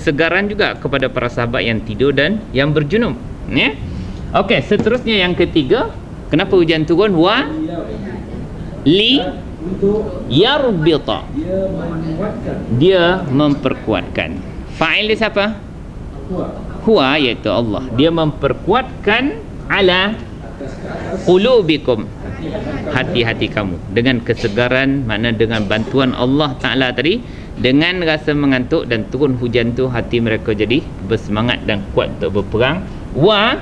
Kesegaran juga kepada para sahabat yang tidur dan yang berjunub, ya. Okey, seterusnya yang ketiga, kenapa hujan turun? Wa li yarbita, dia memperkuatkan. Fa'il dia siapa? Huwa, iaitu Allah. Dia memperkuatkan ala qulubikum, hati-hati kamu, dengan kesegaran, makna dengan bantuan Allah Ta'ala tadi. Dengan rasa mengantuk dan turun hujan tu, hati mereka jadi bersemangat dan kuat untuk berperang. Wa,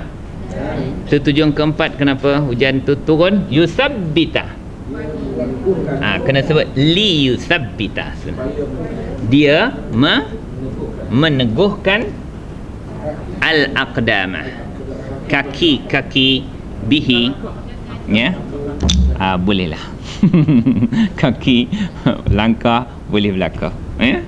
tujuan keempat kenapa hujan tu turun, yusabbita. Kena sebut li yusabbita. Dia meneguhkan al-aqdamah, kaki-kaki, bihi, ya. Bolehlah. Kaki langkah boleh berlakar, ya.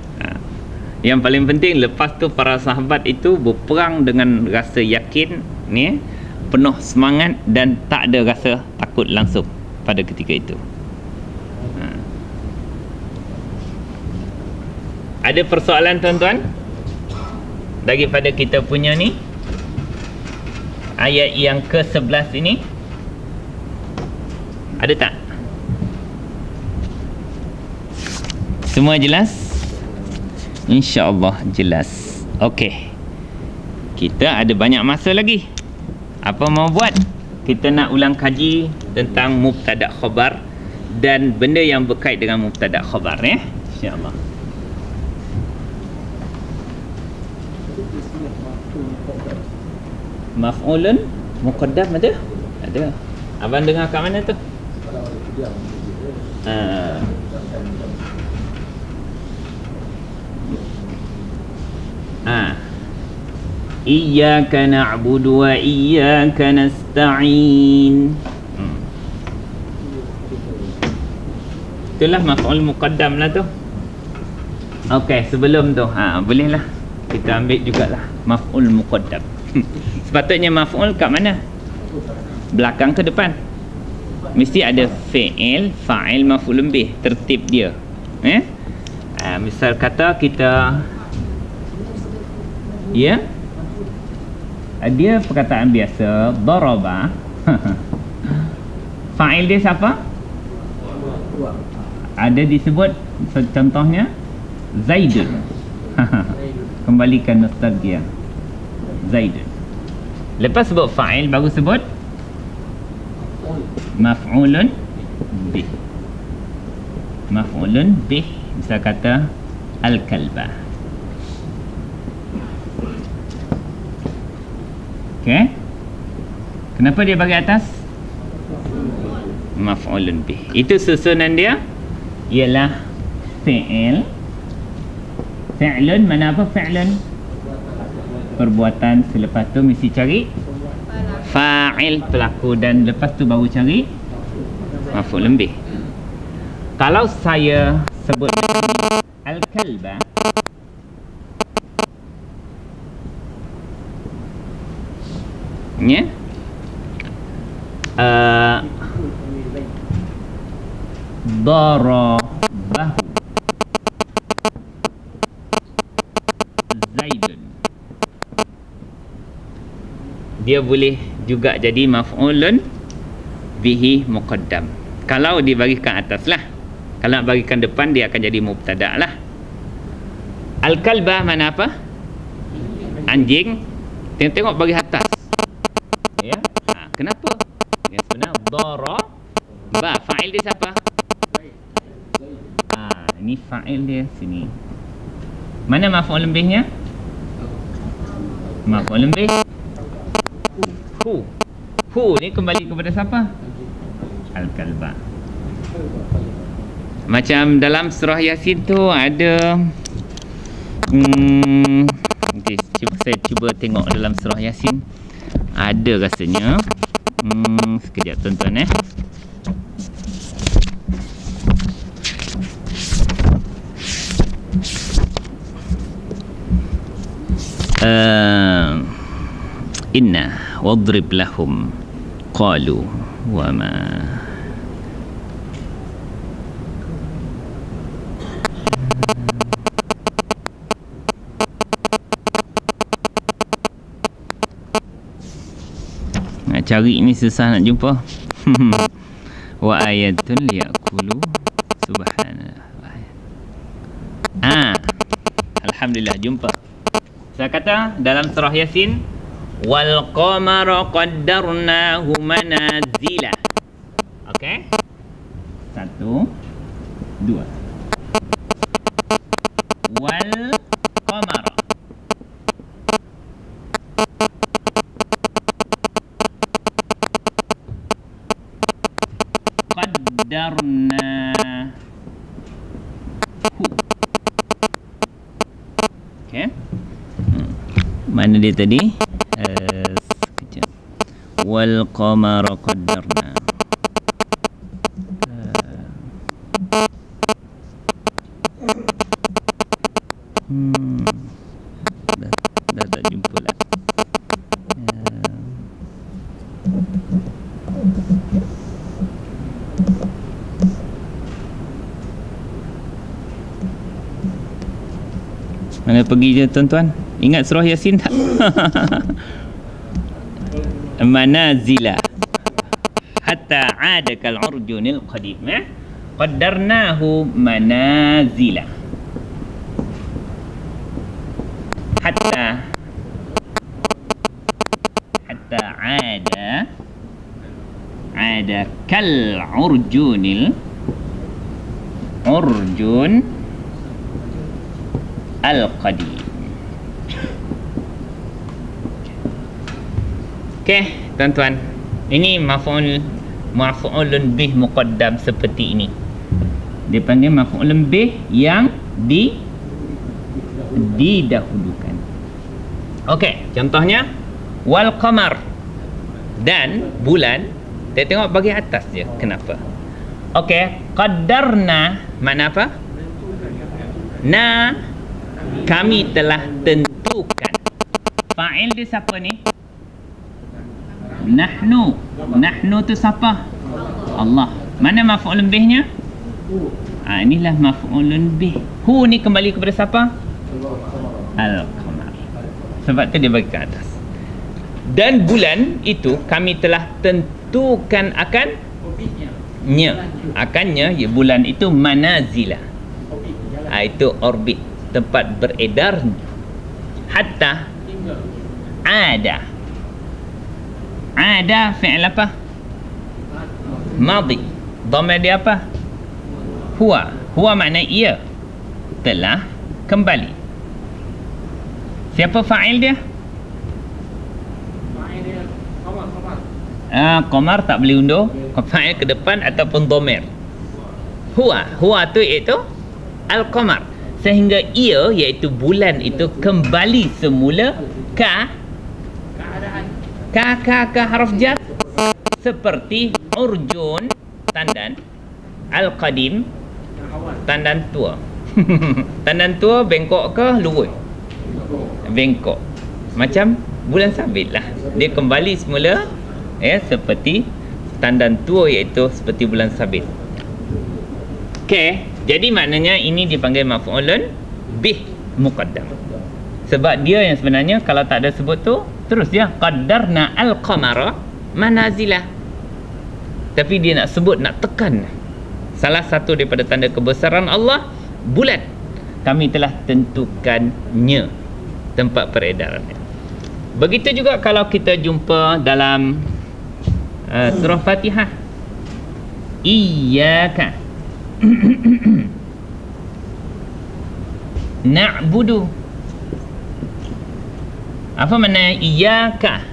Yang paling penting, lepas tu para sahabat itu berperang dengan rasa yakin, ya, penuh semangat dan tak ada rasa takut langsung pada ketika itu. Ada persoalan tuan-tuan daripada kita punya ni ayat yang ke-11 ini? Ada tak? Semua jelas? InsyaAllah jelas. Okey, kita ada banyak masa lagi. Apa mau buat? Kita nak ulang kaji tentang mubtada' khabar dan benda yang berkait dengan mubtada' khabar, ya, InsyaAllah. Maf'ulun muqaddam ada? Ada. Abang dengar kat mana tu? Iyyaka na'budu wa iyyaka nasta'in. Itulah maf'ul muqaddam lah tu. Okey, sebelum tu bolehlah kita ambil jugalah maf'ul muqaddam. Sepatutnya maf'ul kat mana? Belakang ke depan? Mesti ada fi'il, fa'il, maf'ulun bih, tertib dia, misal kata kita, ya, dia perkataan biasa, daraba. Fa'il dia siapa? Ada disebut, contohnya Zaidun. Kembalikan nostalgia, Zaidun. Lepas sebut fa'il, baru sebut maf'ulun bih. Maf'ulun bih, misal kata al-kalbah. Okey, kenapa dia bagi atas? Maf'ulun bih. Itu susunan dia ialah fi'il. Fi'lun, mana apa fi'lun? Perbuatan. Selepas tu mesti cari fa'il, pelaku, dan lepas tu baru cari maf'ulun bih. Kalau saya sebut al-kalba, ya, darabahu Zaidun, dia boleh juga jadi maf'ulun bihi muqaddam. Kalau dibagikan atas lah. Kalau nak bagikan depan, dia akan jadi mubtada' lah. Al-kalbah mana apa? Anjing. Tengok-tengok bagi atas, ya. Kenapa? Yang sebenar daraba, fa'il dia siapa? Ini fa'il dia sini. Mana maf'ul bihnya? Maf'ul bih hu ni kembali kepada siapa? Al-kalba. Macam dalam surah Yasin tu ada okay, saya cuba tengok dalam surah Yasin. Ada rasanya. Sekejap tuan-tuan, inna wadrib lahum qalu wa ma cari ni susah nak jumpa. Wa ayatun liyakulu subhanallah. Alhamdulillah jumpa. Saya kata dalam surah Yasin, wal qamara qaddarnahu manazila. Okey? 1 2. Wal qamara qaddarnahu. Okey. Mana dia tadi? Sekejap. Wal qamara qaddarna. Dah tak jumpa lah. Mana pergi je tuan-tuan? Ingat surah Yasin tak? Manazila hatta ada kal urjunil qadim. Qaddarnahu manazila hatta ada kal urjun al-qadim. Okey, tuan-tuan. Ini maf'ulun bih muqaddam seperti ini. Dia panggil maf'ulun bih yang didahulukan. Okey, contohnya wal qamar, dan bulan. Kita tengok bahagian atas je. Kenapa? Okey, qaddarna makna apa? Kami telah tentukan. Fa'il dia siapa ni? Nahnu tu siapa? Allah. Mana maf'ulun bihnya? Inilah maf'ulun bih. Hu ni kembali kepada siapa? Al-qamar. Sebab tu dia bagi ke atas. Dan bulan itu kami telah tentukan akannya ya, bulan itu manazila. Itu orbit, tempat beredar. Hatta ada fi'il apa? Madhi. Dhamir dia apa? Huwa makna ia telah kembali. Siapa fa'il dia? Qamar tak boleh undur. Fa'il ke depan ataupun dhamir. Huwa tu iaitu al-qamar. Sehingga ia iaitu bulan itu kembali semula ka harf jar seperti urjun tandan, al-qadim tandan tua. Tandan tua bengkok ke lurus? Bengkok. Macam bulan sabit lah. Dia kembali semula seperti tandan tua, iaitu seperti bulan sabit. Okey, jadi maknanya ini dipanggil maf'ulun bih muqaddam. Sebab dia yang sebenarnya kalau tak ada sebut tu, terus dia qaddarna al-qamara manazila. Tapi dia nak sebut, nak tekan salah satu daripada tanda kebesaran Allah, bulan. Kami telah tentukannya tempat peredarannya. Begitu juga kalau kita jumpa dalam surah Fatihah. Iyyaka na'budu. Apa makna iyyaka?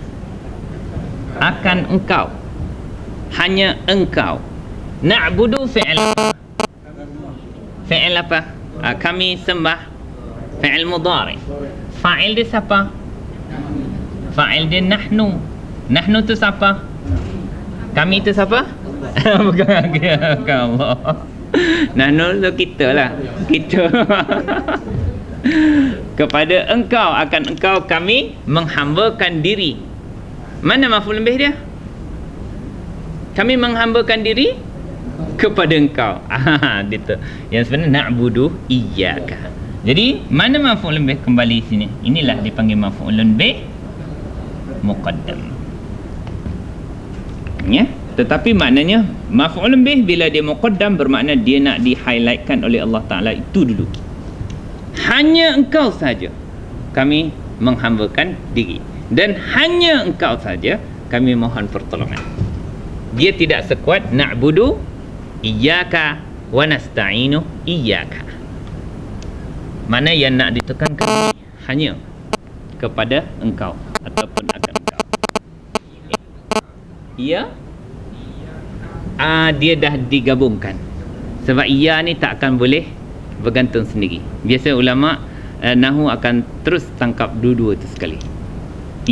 Akan engkau, hanya engkau. Na'budu fi'il apa? Kami sembah. Fi'il mudhari. Fa'il dia siapa? Fa'il dia nahnu. Nahnu tu siapa? Kami tu siapa? Bukan Allah. Nahnu tu kita lah. Kita. Kepada engkau, akan engkau kami menghambakan diri. Mana maf'ul bih dia? Kami menghambakan diri kepada engkau. Gitu. Yang sebenarnya na'budu iyyaka. Jadi mana maf'ul bih kembali sini? Inilah dipanggil maf'ulun bih muqaddam. Ya, tetapi maknanya maf'ulun bih bila dia muqaddam bermakna dia nak di-highlightkan oleh Allah Ta'ala itu dulu. Hanya engkau saja kami menghambakan diri, dan hanya engkau saja kami mohon pertolongan. Dia tidak sekuat na'budu iyyaka wa nasta'inu iyyaka. Mana yang nak ditekankan hanya kepada engkau ataupun akan engkau. Ia dia dah digabungkan. Sebab ia ni tak akan boleh bergantung sendiri. Biasa ulama Nahu akan terus tangkap dua-dua tu sekali.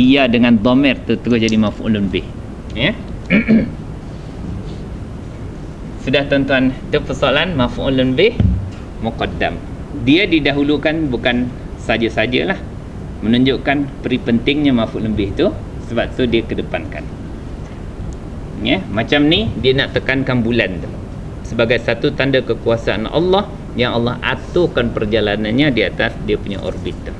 Ia dengan dhamir tu terus jadi maf'ulun bih. Ya. Sudah tuan-tuan, itu persoalan maf'ulun bih muqaddam. Dia didahulukan bukan saja-sajalah, menunjukkan peri pentingnya maf'ulun bih tu, sebab tu dia kedepankan. Ya, macam ni dia nak tekankan bulan tu sebagai satu tanda kekuasaan Allah yang Allah aturkan perjalanannya di atas dia punya orbit tu.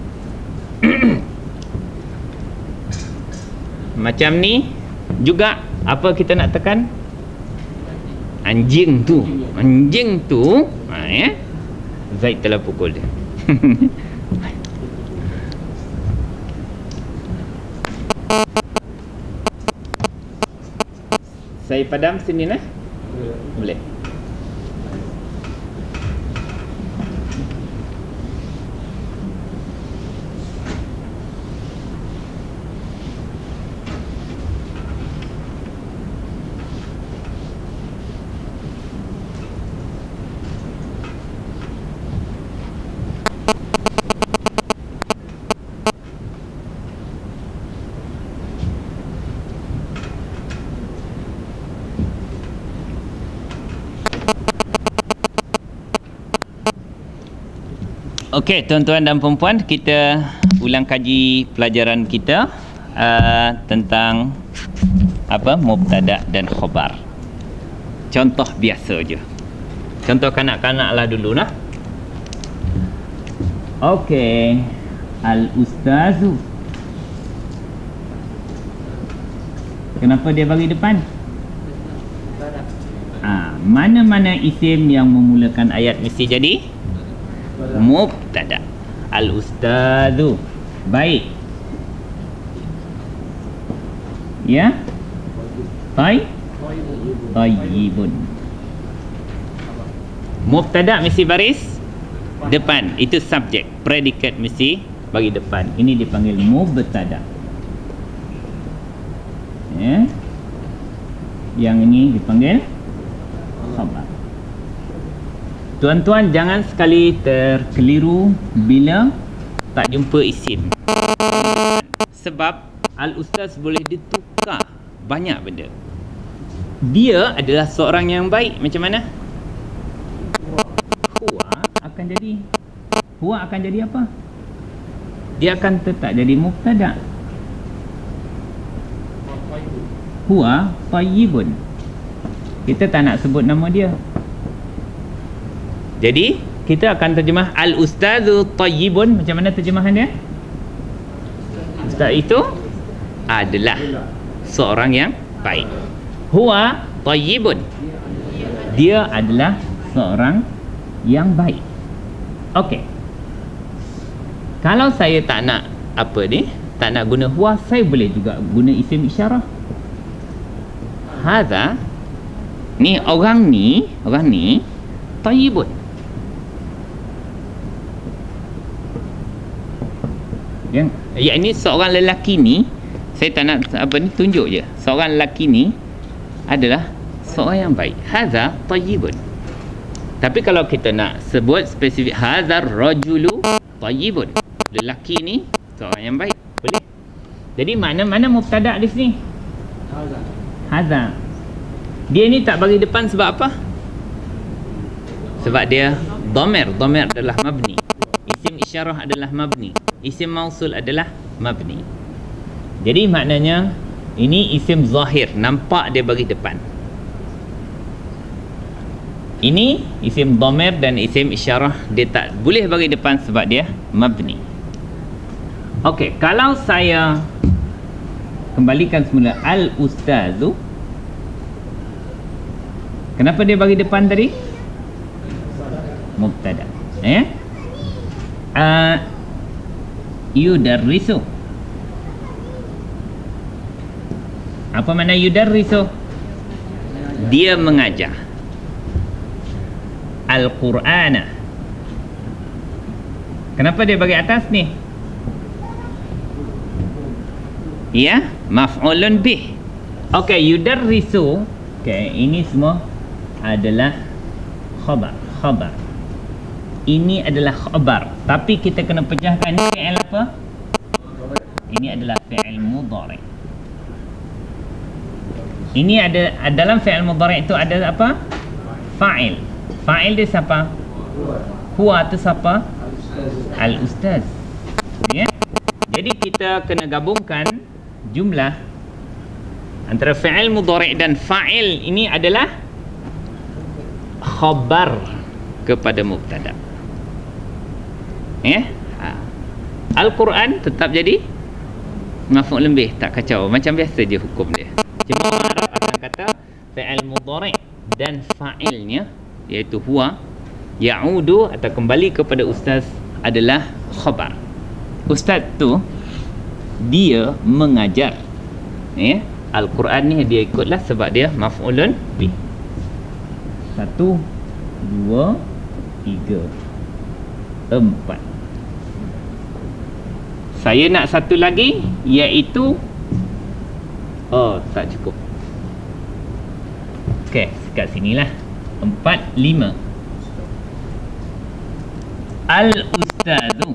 Macam ni juga apa kita nak tekan? Anjing tu ya, Zaid telah pukul dia. Saya padam sini nah. Boleh. Okey, tuan-tuan dan puan-puan, kita ulang kaji pelajaran kita tentang apa? Mubtada' dan khabar. Contoh biasa je. Contoh kanak-kanak lah dulu nah. Okey. Al-ustazu. Kenapa dia bagi depan? Mana-mana isim yang memulakan ayat mesti jadi mubtada'. Al-ustazu. Baik. Ya. Tayyibun. Mubtada' mesti baris depan. Itu subjek. Predikat mesti bagi depan. Ini dipanggil mubtada'. Ya. Yang ini dipanggil khabar. Tuan-tuan jangan sekali terkeliru bila tak jumpa isim. Sebab al-ustaz boleh ditukar banyak benda. Dia adalah seorang yang baik. Macam mana? Huwa akan jadi apa? Dia akan tetap jadi mubtada'. Huwa tayyibun. Kita tak nak sebut nama dia. Jadi kita akan terjemah al-ustazu tayyibun. Macam mana terjemahan dia? Ustaz itu adalah seorang yang baik. Huwa tayyibun. Dia adalah seorang yang baik. Okey. Kalau saya tak nak apa ni, tak nak guna huwa, saya boleh juga guna isim isyarah. Hadza ni orang ni tayyibun. Yang ini seorang lelaki ni, saya tak nak apa ni, tunjuk je. Seorang lelaki ni adalah seorang yang baik. Hadza tayyibun. Tapi kalau kita nak sebut spesifik, hadzal rajulu tayyibun, lelaki ni seorang yang baik, boleh. Jadi mana mubtada' di sini? Hadza. Dia ni tak bagi depan sebab apa? Sebab dia dhamir. Dhamir adalah mabni. Isim isyarah adalah mabni. Isim mausul adalah mabni. Jadi maknanya ini isim zahir, nampak dia bagi depan. Ini isim dhamir dan isim isyarah dia tak boleh bagi depan sebab dia mabni. Okey, kalau saya kembalikan semula al-ustazu, Kenapa dia bagi depan tadi? Mubtada. Yudarrisu. Apa makna yudarrisu? Dia mengajar Al-Qur'ana. Kenapa dia bagi atas ni? Ya, maf'ulun bih. Okey, yudarrisu. Okey, ini semua adalah khabar. Ini adalah khabar, tapi kita kena pecahkan ni fi'il apa? Ini adalah fi'il mudhari'. Ini ada dalam fi'il mudhari' itu ada apa? Fa'il. Fa'il dia siapa? Huwa tu siapa? Al-ustaz. Ya. Jadi kita kena gabungkan jumlah antara fi'il mudhari' dan fa'il. Ini adalah khabar kepada mubtada. Ya. Al-Quran tetap jadi maf'ul bih, tak kacau. Macam biasa je hukum dia. Cuma orang Arab akan kata fi'il mudhari' dan fa'ilnya iaitu huwa ya'udu atau kembali kepada ustaz adalah khabar. Ustaz tu dia mengajar. Ya. Al-Quran ni dia ikutlah sebab dia maf'ulun bih. 1 2 3 4. Saya nak satu lagi, iaitu tak cukup. Okey, kat sinilah 4 5. Al-ustazu,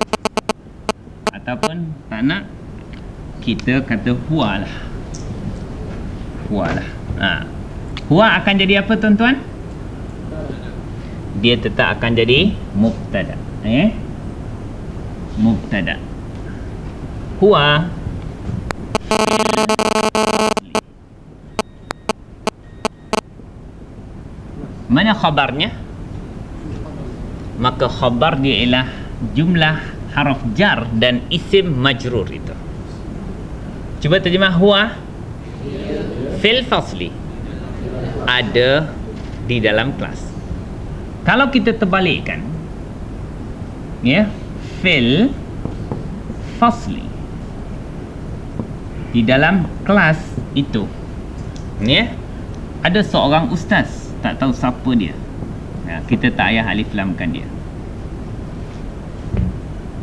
ataupun tak nak, kita kata huwa lah. Huwa akan jadi apa tuan-tuan? Dia tetap akan jadi mubtada. Mubtada. Huwa mana khabarnya? Maka khabar dia ialah jumlah haraf jar dan isim majrur itu. Cuba terjemah huwa fil fasli, ada di dalam kelas. Kalau kita terbalikkan, ya, fil fasli, di dalam kelas itu, ya, ada seorang ustaz, tak tahu siapa dia. Kita tak payah alif lamkan dia.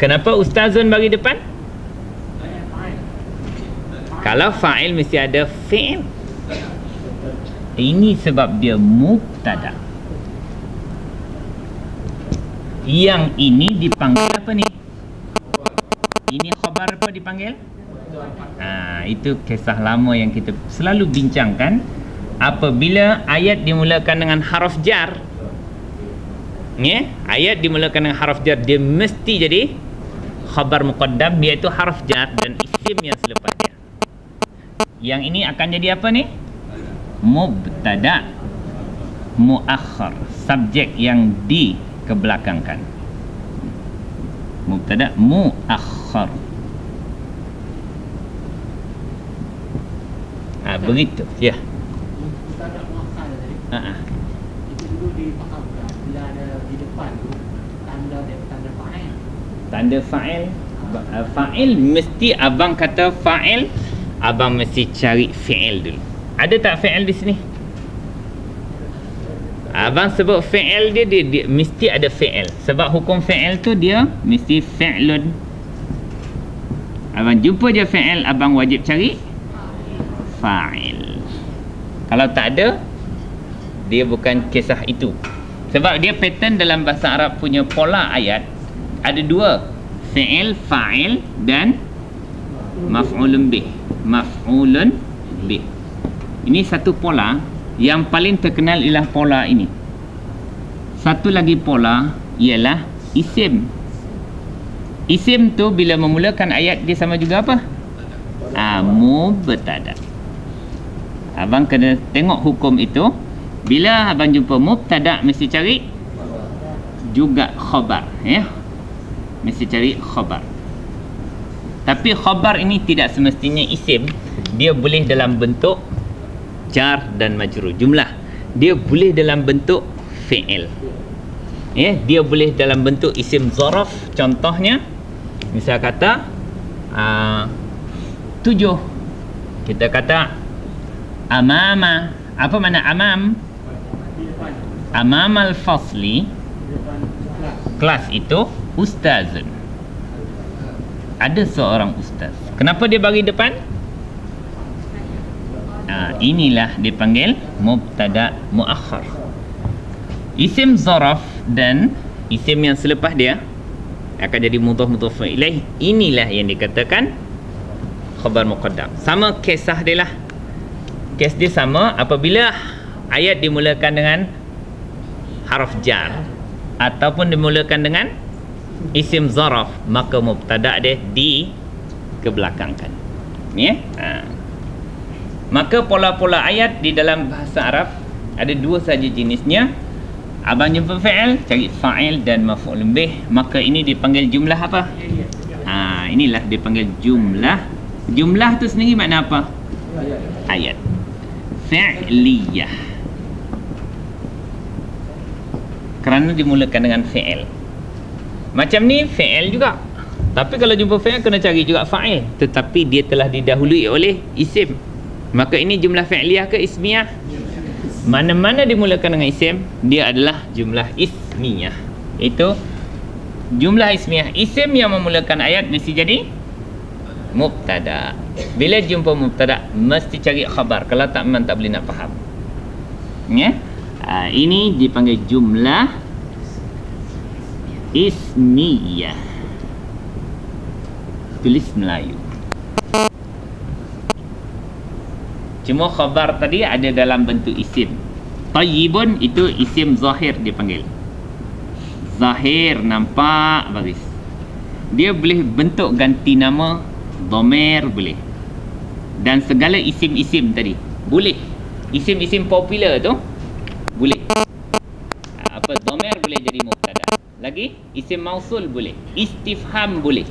Kenapa ustazun bagi depan? Kalau fa'il mesti ada fi'il. Ini sebab dia mubtada. Yang ini dipanggil apa ni? Ini khabar apa dipanggil? Itu kisah lama yang kita selalu bincangkan. Apabila ayat dimulakan dengan haraf jar, ya, ayat dimulakan dengan haraf jar, dia mesti jadi khabar muqaddam, iaitu haraf jar dan isim yang selepas dia. Yang ini akan jadi apa ni? Mubtada muakhar, subjek yang dikebelakangkan. Mubtada muakhar. Begitu, ya. Mubtada muakhar tadi. Itu dulu difahamkan bila ada di depan tu tanda fa'il. Tanda fa'il. Fa'il mesti abang kata fa'il, abang mesti cari fi'il dulu. Ada tak fi'il di sini? Abang sebut fi'il dia mesti ada fi'il. Sebab hukum fi'il tu dia mesti fi'lun. Abang jumpa je fi'il, abang wajib cari fa'il. Kalau tak ada, dia bukan kisah itu. Sebab dia pattern dalam bahasa Arab punya pola ayat ada dua, fi'il, fa'il dan maf'ulun bih. Maf'ulun bih. Ini satu pola. Yang paling terkenal ialah pola ini. Satu lagi pola ialah isim. Isim tu bila memulakan ayat dia sama juga apa? Mubtada. Abang kena tengok hukum itu. Bila abang jumpa mubtada, mesti cari juga khabar, ya. Mesti cari khabar. Tapi khabar ini tidak semestinya isim. Dia boleh dalam bentuk jar dan majrur, jumlah. dia boleh dalam bentuk fi'il. Ya, dia boleh dalam bentuk isim zaraf. Contohnya, misal kata 7. Kita kata amama. Apa makna amam? Di depan. Amam al-fasli, Di depan kelas. kelas itu ustazun. Ada seorang ustaz. Kenapa dia bagi depan? Inilah dipanggil mubtada muakhar. Isim zaraf dan isim yang selepas dia akan jadi mudhaf ilaih. Inilah yang dikatakan khabar muqaddam. Sama kisah dia lah. Kes dia sama apabila ayat dimulakan dengan harf jar ataupun dimulakan dengan isim zaraf, maka mubtada dia dikebelakangkan. Ya? Maka pola-pola ayat di dalam bahasa Arab ada dua saja jenisnya. Abang jumpa fi'il, cari fa'il dan maf'ul bih. Maka ini dipanggil jumlah apa? Inilah dipanggil jumlah. Jumlah tu sendiri makna apa? Ayat. Fi'liyah. Kerana dimulakan dengan fi'il. Macam ni fi'il juga. Tapi kalau jumpa fi'il kena cari juga fa'il. Tetapi dia telah didahului oleh isim. Maka ini jumlah fi'liyah ke ismiyah? Mana-mana dimulakan dengan isim, dia adalah jumlah ismiyah. Itu jumlah ismiyah. Isim yang memulakan ayat mesti jadi mubtada. Bila jumpa mubtada mesti cari khabar. Kalau tak, memang tak boleh nak faham. Ya? Ini dipanggil jumlah ismiyah. Tulis Melayu. Cuma khabar tadi ada dalam bentuk isim. Tayyibun itu isim zahir dipanggil. Zahir, nampak, bagus. Dia boleh bentuk ganti nama, dhamir boleh. Dan segala isim-isim tadi boleh. Isim-isim popular tu boleh. Apa, dhamir boleh jadi mubtada. Lagi isim mausul boleh. Istifham boleh.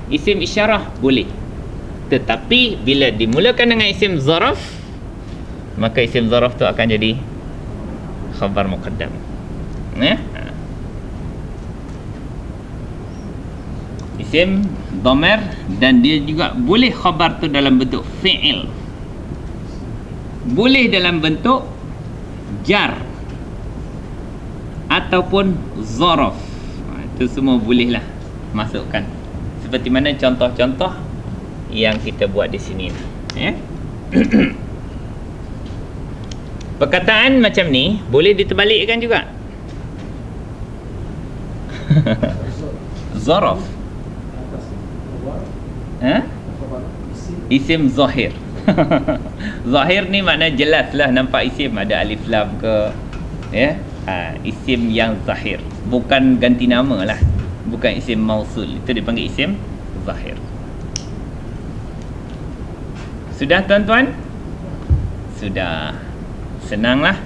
Isim isyarah boleh. Tetapi bila dimulakan dengan isim zaraf, maka isim zaraf tu akan jadi khabar muqaddam. Isim dhamir, dan dia juga boleh khabar tu dalam bentuk fi'il. Boleh dalam bentuk jar ataupun zaraf. Itu semua bolehlah masukkan. Seperti mana contoh-contoh yang kita buat di sini. Perkataan macam ni boleh diterbalikkan juga. Zaraf. Isim zahir. Zahir ni makna jelas lah, nampak isim, ada alif lam ke. Isim yang zahir, bukan ganti nama lah, bukan isim mausul. Itu dipanggil isim zahir. Sudah tuan-tuan? Sudah. Senanglah.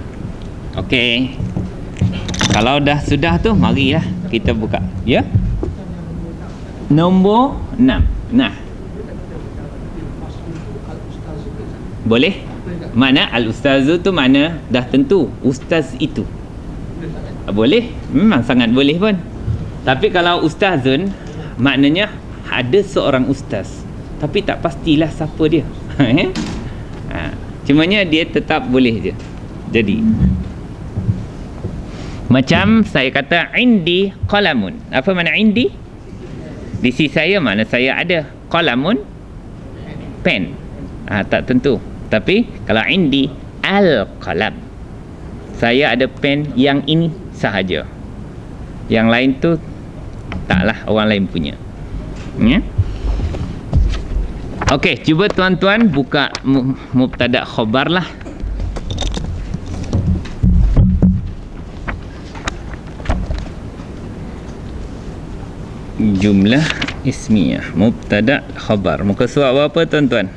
Okey. Kalau dah sudah tu, marilah kita buka. Ya? Nombor 6. Nah. Boleh? Mana al-ustazu tu mana dah tentu ustaz itu. Boleh? Memang sangat boleh pun. Tapi kalau ustazun, maknanya ada seorang ustaz, tapi tak pastilah siapa dia. Cumanya dia tetap boleh je. Jadi macam saya kata indi qalamun. Apa makna indi? Di sisi saya mana saya ada. Qalamun, pen. Tak tentu. Tapi kalau indi al-qalam, saya ada pen yang ini sahaja. Yang lain tu taklah, orang lain punya. Okey, cuba tuan-tuan buka mubtada khabar lah. Jumlah ismiyah, mubtada khabar. Muka surat berapa tuan-tuan?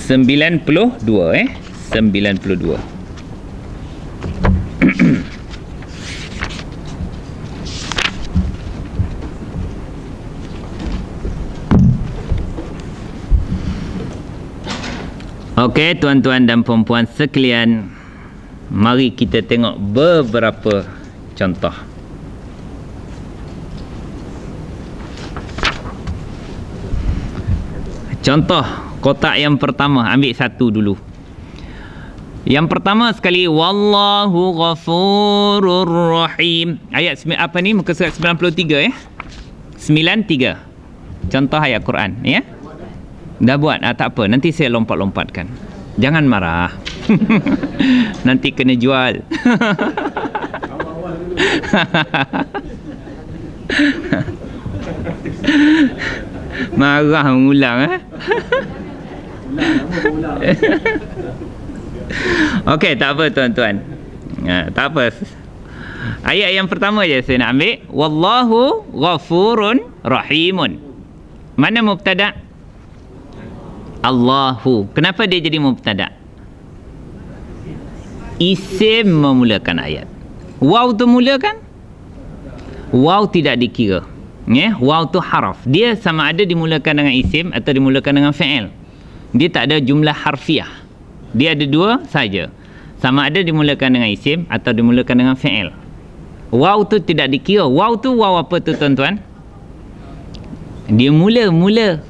92 92. Okey, tuan-tuan dan puan-puan sekalian, mari kita tengok beberapa contoh. Contoh kotak yang pertama, ambil satu dulu. Yang pertama sekali, wallahu ghafurur rahim. Ayat apa ni? Muka surat 93 ya. 93. Contoh ayat Quran ya. Dah buat? Tak apa, nanti saya lompat-lompatkan. Jangan marah. Nanti kena jual. Marah mengulang Okey, tak apa tuan-tuan. Tak apa. Ayat yang pertama je saya nak ambil. Wallahu ghafurun rahimun. Mana mubtada'? Allahu. Kenapa dia jadi mubtada'? Isim memulakan ayat. Waw tu mula kan? Waw tidak dikira. Waw tu haraf. Dia sama ada dimulakan dengan isim atau dimulakan dengan fi'il. Dia tak ada jumlah harfiah. Dia ada dua saja. Sama ada dimulakan dengan isim atau dimulakan dengan fi'il. Waw tu tidak dikira. Waw tu waw apa tu tuan-tuan? Dia mula.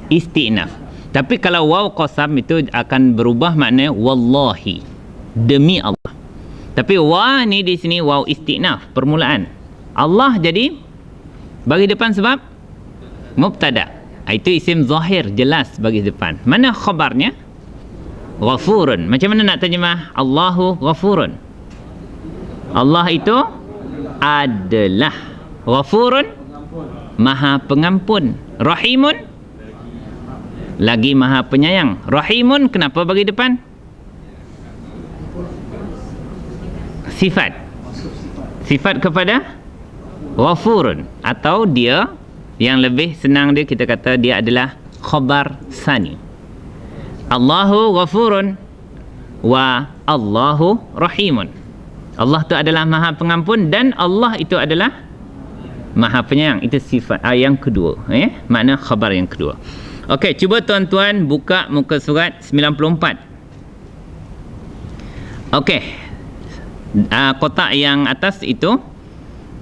Istinaf. Tapi kalau waw qasam itu akan berubah makna wallahi, demi Allah. Tapi wa ni di sini waw istinaf, permulaan. Allah jadi bagi depan sebab mubtada'. Itu isim zahir, jelas bagi depan. Mana khabarnya? Ghafurun. Macam mana nak terjemah Allahu ghafurun? Allah itu adalah ghafurun, maha pengampun. Rahimun, lagi maha penyayang. Rahimun kenapa bagi depan? Sifat kepada ghafurun, atau dia yang lebih senang dia, kita kata dia adalah khabar sani. Allahu ghafurun wa Allahu rahimun. Allah itu adalah maha pengampun dan Allah itu adalah maha penyayang. Itu sifat yang kedua, makna khabar yang kedua. Okey, cuba tuan-tuan buka muka surat 94. Okey, kotak yang atas itu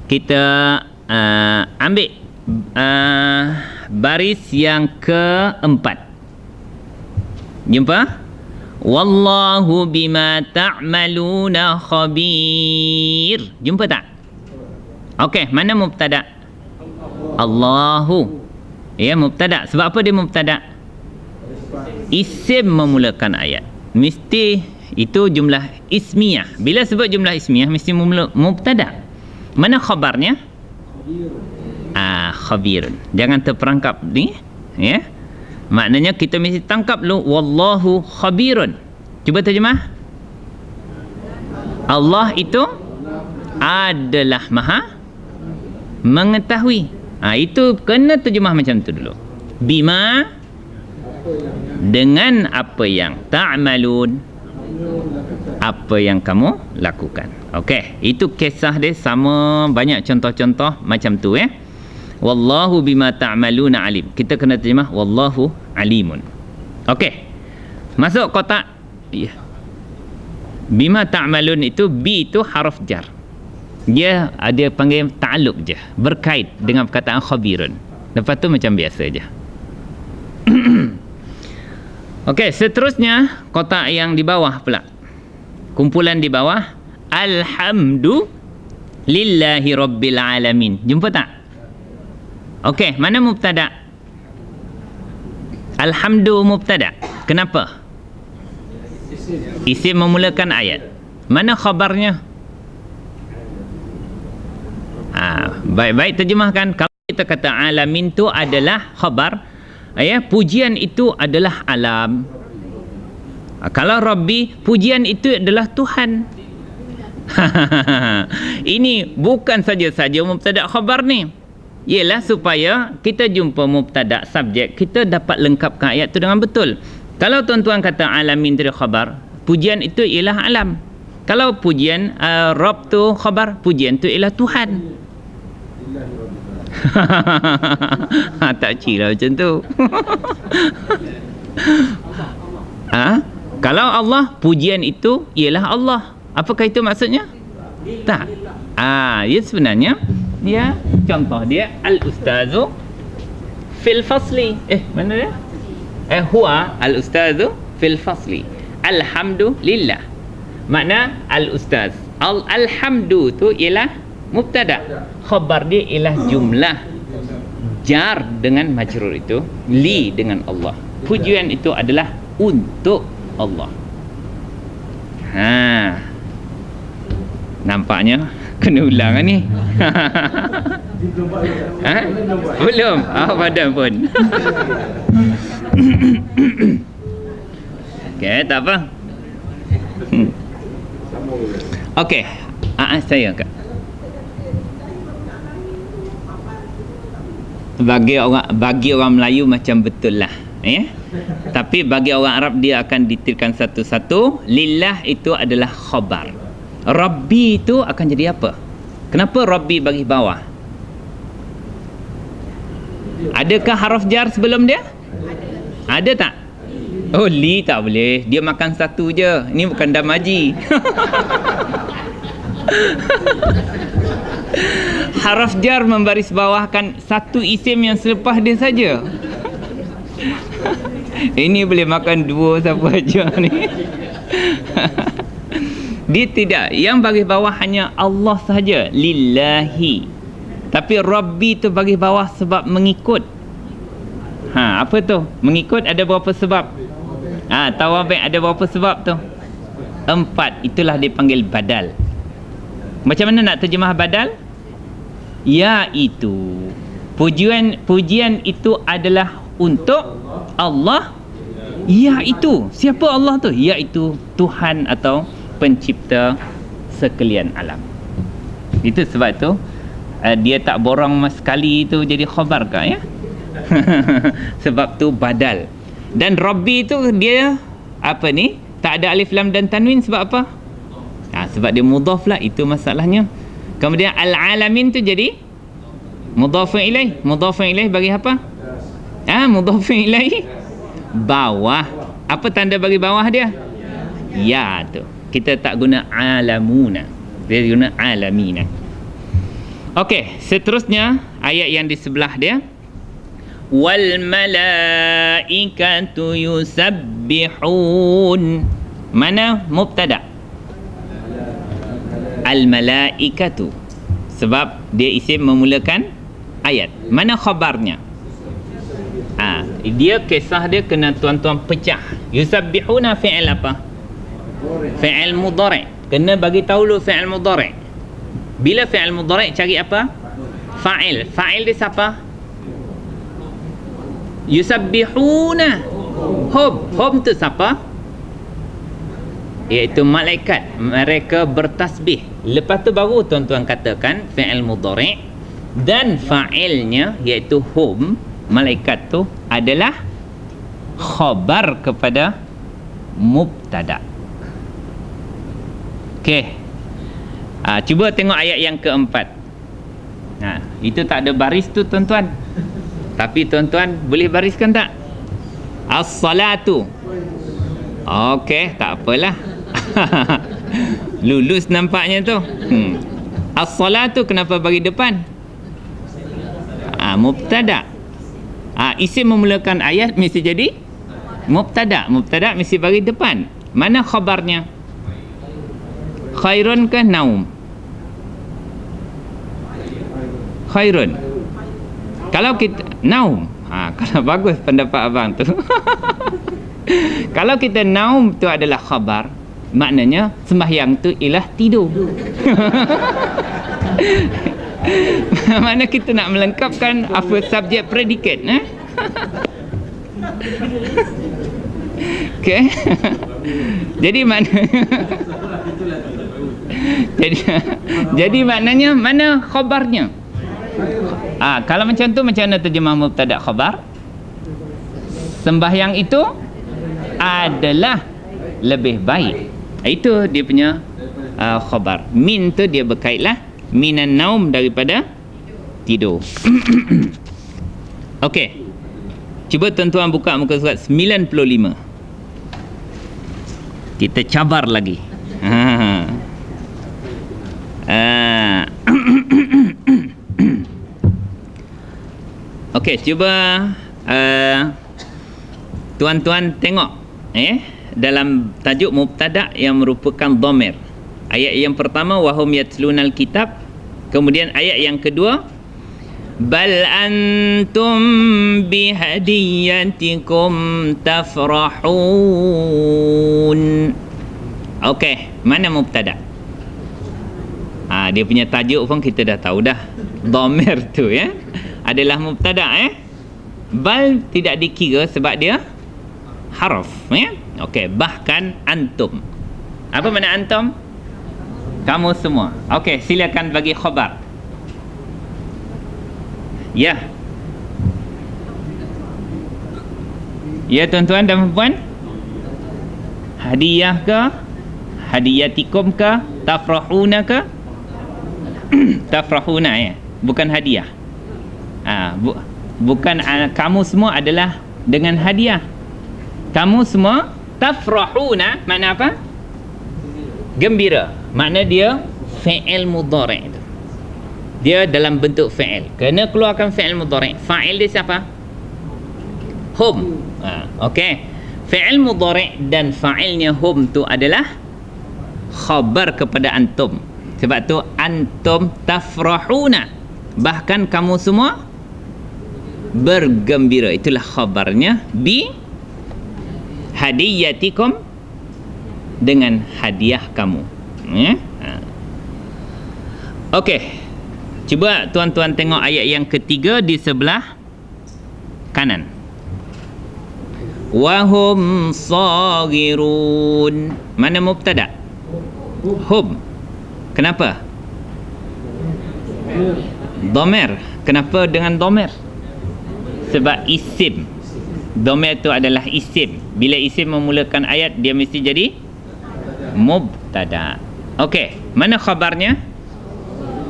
kita ambil baris yang keempat. Jumpa? Wallahu bima ta'maluna khabir. Jumpa tak? Okey, mana mubtada'? Allahu. Ya, mubtada'. Sebab apa dia mubtada'? Isim memulakan ayat. Mesti itu jumlah ismiyah. Bila sebut jumlah ismiyah mesti mubtada'. Mana khabarnya? Khabirun. Jangan terperangkap ni, ya. Maknanya kita mesti tangkap dulu wallahu khabirun. Cuba terjemah. Allah itu adalah maha mengetahui. Itu kena terjemah macam tu dulu. Bima, dengan apa yang ta'malun, apa yang kamu lakukan. Okey, itu kisah dia sama, banyak contoh-contoh macam tu ya. Wallahu bima ta'maluna alim. Kita kena terjemah wallahu alimun. Okey. Masuk kotak. Ya. Bima ta'malun itu, bi itu harf jar. Dia ada panggil ta'alluq je, berkait dengan perkataan khabirun. Lepas tu macam biasa je. Okey, seterusnya kotak yang di bawah pula. Kumpulan di bawah, alhamdulillahi rabbil alamin. Jumpa tak? Okey, mana mubtada'? Alhamdu mubtada'. Kenapa? Isim memulakan ayat. Mana khabarnya? Baik-baik terjemahkan. Kalau kita kata alamin tu adalah khabar, pujian itu adalah alam. Kalau Rabbi, pujian itu adalah Tuhan. Ini bukan saja-saja mubtada' khabar ni. Ialah supaya kita jumpa mubtada' subjek, kita dapat lengkapkan ayat tu dengan betul. Kalau tuan-tuan kata alamin itu khabar, pujian itu ialah alam. Kalau pujian Rabb tu khabar, pujian tu ialah Tuhan. Tak cira macam tu. Kalau Allah, pujian itu ialah Allah. Apakah itu maksudnya? Tak. Ya sebenarnya dia contoh dia al-ustazu fil fasli. Mana dia? Huwa al-ustazu fil fasli. Alhamdulillah. Makna al-ustaz. Alhamdu tu ialah mubtada. Khabar dia ialah jumlah. Jar dengan majrur itu, li dengan Allah. Pujian itu adalah untuk Allah. Nampaknya kena ulang ni. Belum. Padahal pun. Okey, tak apa. Okey. Saya Kak. Bagi orang Melayu macam betul lah, tapi bagi orang Arab dia akan detailkan satu-satu. Lillah itu adalah khabar. Rabbi itu akan jadi apa? Kenapa Rabbi bagi bawah? Adakah haraf jar sebelum dia? Ada tak? Oh, li tak boleh. Dia makan satu je. Ini bukan damaji. Haraf jar membaris bawahkan satu isim yang selepas dia saja. Ini boleh makan dua siapa aja ni. Dia tidak. Yang bagi bawah hanya Allah sahaja. Lillahi. Tapi Rabbi tu bagi bawah sebab mengikut. Apa tu? Mengikut ada berapa sebab? Tawabik ada berapa sebab tu? 4. Itulah dipanggil badal. Macam mana nak terjemah badal? Iaitu pujian itu adalah untuk Allah. Iaitu siapa Allah tu? Iaitu Tuhan atau pencipta sekalian alam. Itu sebab tu dia tak borong mas sekali tu jadi khabar ke, ya? Sebab tu badal. Dan Rabbi tu dia apa ni? Tak ada alif lam dan tanwin sebab apa? Sebab dia mudhaf lah, itu masalahnya. Kemudian al-alamin tu jadi mudhafun ilaih. Mudhafun ilaih bagi apa? Mudhafun ilaih bawah. Apa tanda bagi bawah dia? Ya tu. Kita tak guna alamuna. Dia guna alamina. Okey, seterusnya ayat yang di sebelah dia. Wal malaikatu yusabbihun. Mana mubtada? Al-malaikatu. Sebab dia isim memulakan ayat. Mana khabarnya? Dia kisah dia kena tuan-tuan pecah. Yusabbihuna fi'il apa? Fi'il mudhari'. Kena bagi tahu dulu fi'il mudhari'. Bila fi'il mudhari' cari apa? Fa'il. Fa'il dia siapa? Yusabbihuna. Hum tu siapa? Iaitu malaikat. Mereka bertasbih. Lepas tu baru tuan-tuan katakan fi'il mudhari'. Dan fa'ilnya iaitu hum, malaikat tu adalah khabar kepada mubtada. Okey. Cuba tengok ayat yang keempat. Itu tak ada baris tu tuan-tuan. Tapi tuan-tuan boleh bariskan tak? As-salatu. Okey, tak apalah. Lulus nampaknya tu. As-salatu kenapa bagi depan? Mubtada. Isim memulakan ayat mesti jadi mubtada. Mubtada mesti bagi depan. Mana khabarnya? Khairun ke naum? Khairun. Kalau kita naum, kalau bagus pendapat abang tu. Kalau kita naum tu adalah khabar, maknanya sembahyang tu ialah tidur. Mana kita nak melengkapkan apa subjek predikat, okey. Jadi jadi maknanya mana khabarnya? Kalau macam tu macam mana terjemah mubtada khabar? Sembahyang itu adalah lebih baik. Itu dia punya khabar. Min tu dia berkaitlah minan naum daripada tidur. Okey. Cuba tuan-tuan buka muka surat 95. Kita cabar lagi. Okey, cuba tuan-tuan tengok dalam tajuk mubtada yang merupakan dhamir. Ayat yang pertama wahum yatlunal kitab, kemudian ayat yang kedua bal antum bihadiyatikum tafrahun. Okey, mana mubtada? Dia punya tajuk pun kita dah tahu dah. Dhamir tu adalah mubtada. Bal tidak dikira sebab dia harf. Okey, bahkan antum. Apa makna antum? Kamu semua. Okey, silakan bagi khabar. Ya. Ya tuan-tuan dan puan. Hadiah ke? Hadiyatikum ke? Tafrahuna ke? Tafrahuna bukan hadiah. Bukan kamu semua adalah dengan hadiah. Kamu semua tafrahuna makna apa? Gembira. Makna dia fi'il mudhari' itu. Dia dalam bentuk fi'il. Kena keluarkan fi'il mudhari'. Fa'il dia siapa? Hum. Okey. Fi'il mudhari' dan fa'ilnya hum tu adalah khabar kepada antum. Sebab tu antum tafrahuna. Bahkan kamu semua bergembira. Itulah khabarnya bi hadiyatikum, dengan hadiah kamu. Okey. Cuba tuan-tuan tengok ayat yang ketiga di sebelah kanan. Wahum saghirun. Mana mubtada? Hum. Kenapa? Dhamir. Kenapa dengan dhamir? Sebab isim. Dhamir itu adalah isim. Bila isim memulakan ayat, dia mesti jadi mubtada. Okey, mana khabarnya?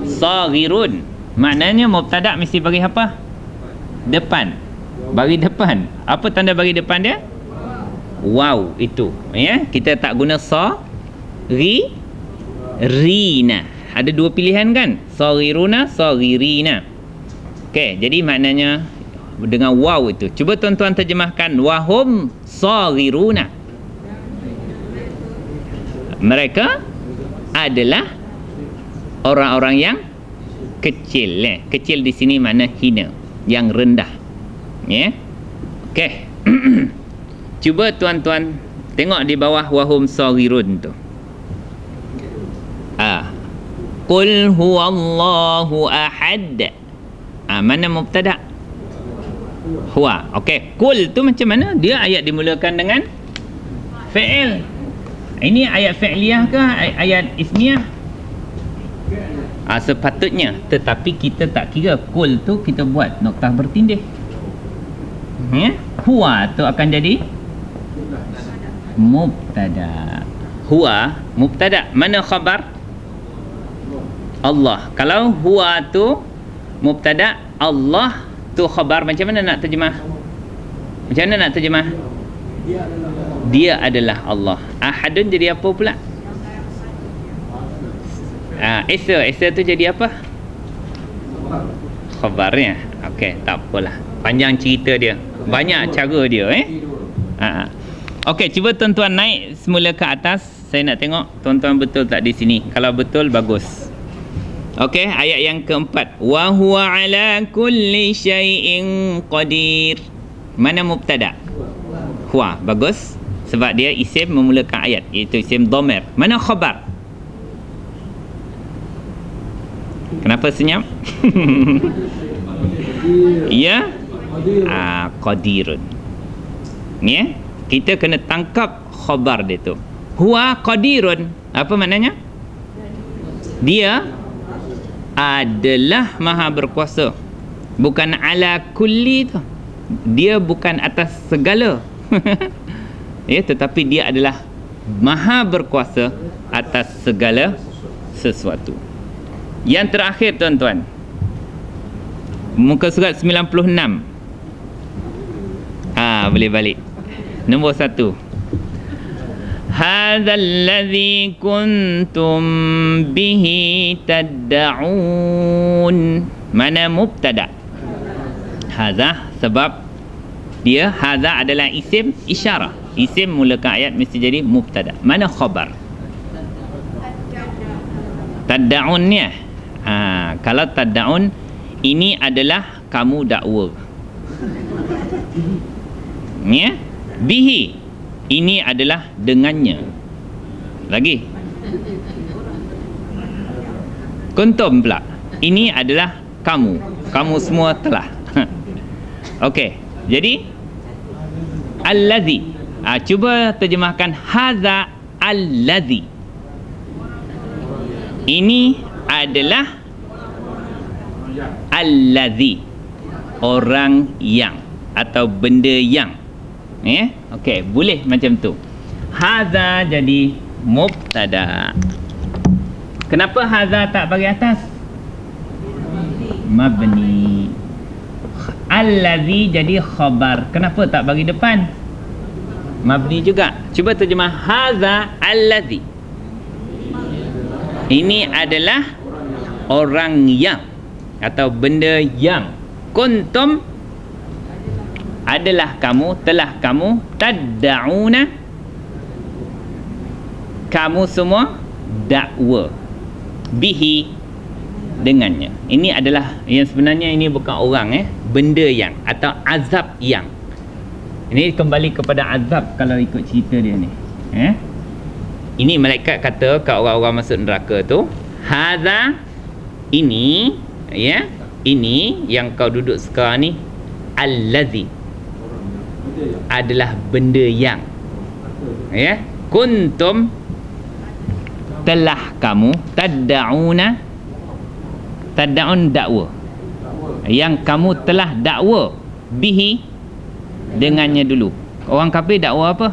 Saghirun. Maknanya mubtada mesti bagi apa? Depan. Bagi depan. Apa tanda bagi depan dia? Wow, itu. Kita tak guna rina. Ada dua pilihan kan? Saghiruna, saghirina. Okey, jadi maknanya dengan waw itu. Cuba tuan-tuan terjemahkan. Wahum saghiruna. Mereka adalah orang-orang yang kecil. Kecil di sini makna hina, yang rendah. Okey. Cuba tuan-tuan tengok di bawah wahum saghirun tu. Qul huwallahu ahad. Mana mubtada? Huwa. Okey, qul tu macam mana? Dia ayat dimulakan dengan fi'il. Ini ayat fi'liyah ke ayat ismiyah? Sepatutnya, tetapi kita tak kira. Qul tu kita buat noktah bertindih. Huwa tu akan jadi mubtada. Huwa mubtada. Mana khabar? Allah. Kalau huwa tu mubtada, Allah tu khabar, macam mana nak terjemah? Macam mana nak terjemah? Dia adalah Allah. Ahadun jadi apa pula? Esa tu jadi apa? Khabarnya. Okey, tak apalah. Panjang cerita dia. Banyak cara dia. Okey, cuba tuan-tuan naik semula ke atas. Saya nak tengok tuan-tuan betul tak di sini. Kalau betul, bagus. Okey, ayat yang keempat. Wa huwa ala kulli syai'in qadir. Mana mubtada? Huwa, bagus. Sebab dia isim memulakan ayat, iaitu isim dhamir. Mana khabar? Kenapa senyap? Ya? Qadirun. Ni kita kena tangkap khabar dia tu. Huwa qadirun. Apa maknanya? Dia adalah maha berkuasa. Bukan ala kulli tu. Dia bukan atas segala. Tetapi dia adalah maha berkuasa atas segala sesuatu. Yang terakhir tuan-tuan, muka surat 96. Boleh balik. Nombor 1. Hadzal ladzi kuntum bihi tad'un. Mana mubtada? Hadza, sebab dia hadza adalah isim isyarah. Isim mulakan ayat mesti jadi mubtada. Mana khabar? Tad'un ni. Kalau tad'un, ini adalah kamu dakwa. Ya? Bihi, ini adalah dengannya. Lagi. Kuntum pula, ini adalah kamu. Kamu semua telah. Okey. Jadi allazi. Cuba terjemahkan hadza allazi. Ini adalah allazi, orang yang atau benda yang. Okey, boleh macam tu. Hadza jadi mubtada. Kenapa hadza tak bagi atas? Mabni. Allazi jadi khabar. Kenapa tak bagi depan? Mabni juga. Cuba terjemah hadza allazi. Ini adalah orang yang atau benda yang. Kuntum adalah kamu, telah kamu, tad'una, kamu semua dakwa, bihi, dengannya. Ini adalah yang sebenarnya ini bukan orang, benda yang atau azab yang. Ini kembali kepada azab kalau ikut cerita dia ni. Ini malaikat kata kat orang-orang masuk neraka tu, hadza, ini, ini yang kau duduk sekarang ni, allazi, adalah benda yang, kuntum, telah kamu, tad'una, tad'un dakwa, yang kamu telah dakwa, bihi, dengannya dulu. Orang kafir dakwa apa?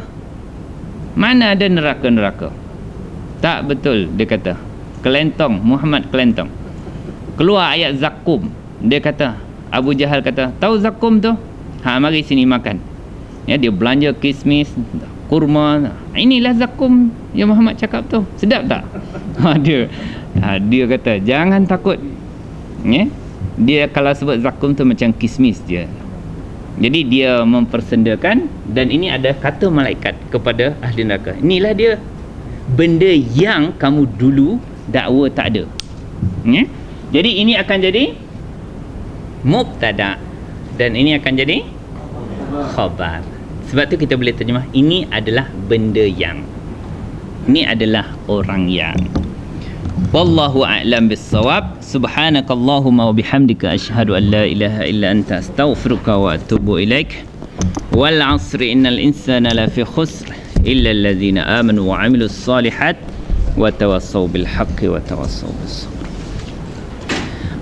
Mana ada neraka-neraka? Tak betul, dia kata. Kelentong, Muhammad kelentong. Keluar ayat zakum. Dia kata, Abu Jahal kata, tahu zakum tu? Mari sini makan. Dia belanja kismis, kurma. Inilah zakum yang Muhammad cakap tu. Sedap tak? Dia kata, jangan takut. Dia kalau sebut zakum tu macam kismis dia. Jadi dia mempersendakan, dan ini ada kata malaikat kepada ahli neraka. Inilah dia benda yang kamu dulu dakwa tak ada. Jadi ini akan jadi mubtada dan ini akan jadi khabar. Sebab tu kita boleh terjemah ini adalah benda yang, ini adalah orang yang. Wallahu a'lam bis-shawab. Subhanakallahumma wa bihamdika asyhadu an la ilaha illa anta astaghfiruka wa atubu ilaik. Wal 'asri innal insana lafi khusr illa alladhina amanu wa 'amilus shalihat wa tawassaw bil haqqi wa tawassaw bis sabr.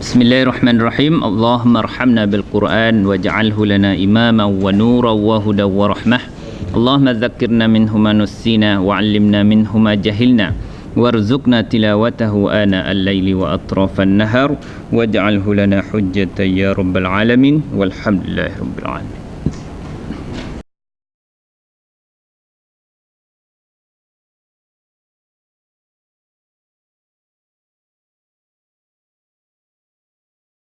Bismillahirrahmanirrahim. Allahumma arhamna bil Qur'an waj'alhu lana imaman wa nuran wa hudan wa rahmah. Allahumma dzakkirna minhu ma nussina wa 'allimna minhu ma jahilna. وارزقنا تلاوته آناء الليل وأطراف النهار واجعله لنا حجة يا رب العالمين والحمد لله رب العالمين.